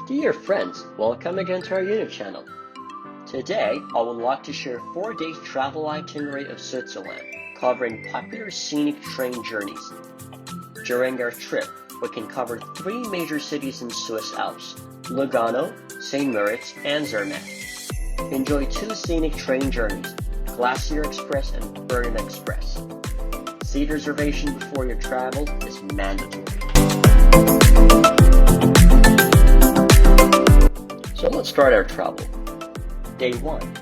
Dear friends, welcome again to our YouTube channel. Today, I would like to share a 4-day travel itinerary of Switzerland, covering popular scenic train journeys. During our trip, we can cover 3 major cities in Swiss Alps: Lugano, St. Moritz, and Zermatt. Enjoy 2 scenic train journeys, Glacier Express and Bernina Express. Seat reservation before your travel is mandatory. So let's start our travel. Day 1.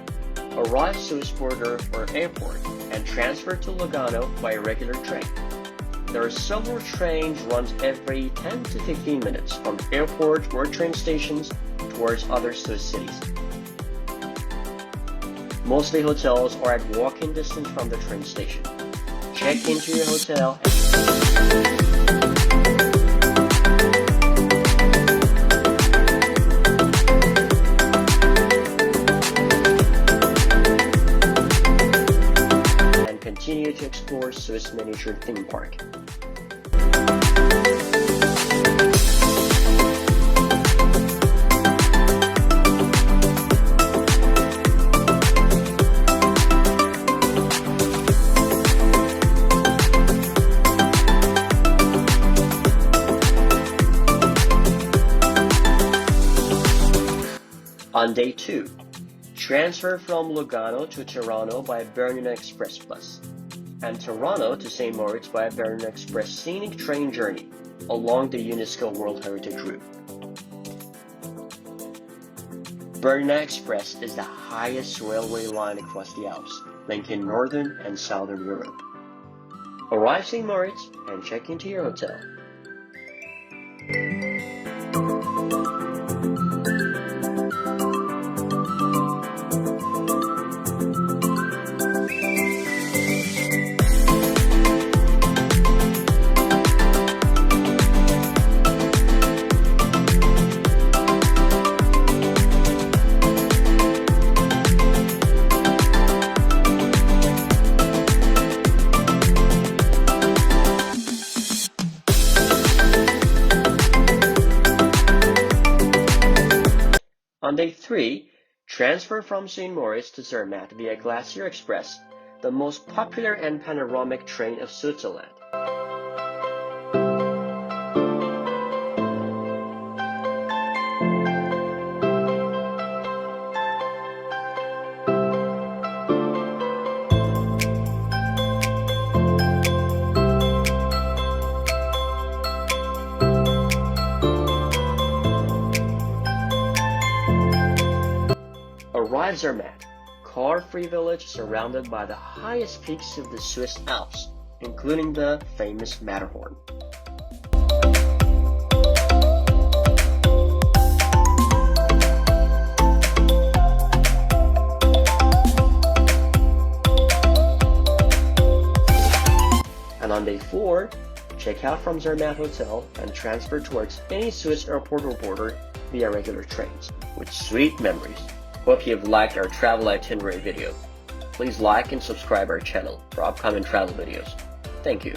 Arrive Swiss border or airport and transfer to Lugano by a regular train. There are several trains run every 10 to 15 minutes from airport or train stations towards other Swiss cities. Mostly hotels are at walking distance from the train station. Check into your hotel and continue to explore Swiss miniature theme park. On day 2, transfer from Lugano to Tirano by Bernina Express Bus, and Tirano to St. Moritz by a Bernina Express scenic train journey along the UNESCO World Heritage route. Bernina Express is the highest railway line across the Alps, linking northern and southern Europe. Arrive St. Moritz and check into your hotel. On day 3, transfer from St. Moritz to Zermatt via Glacier Express, the most popular and panoramic train of Switzerland. Arrive Zermatt, car-free village surrounded by the highest peaks of the Swiss Alps, including the famous Matterhorn. And on day 4, check out from Zermatt Hotel and transfer towards any Swiss airport or border via regular trains, with sweet memories. Hope you've liked our travel itinerary video. Please like and subscribe our channel for upcoming travel videos. Thank you.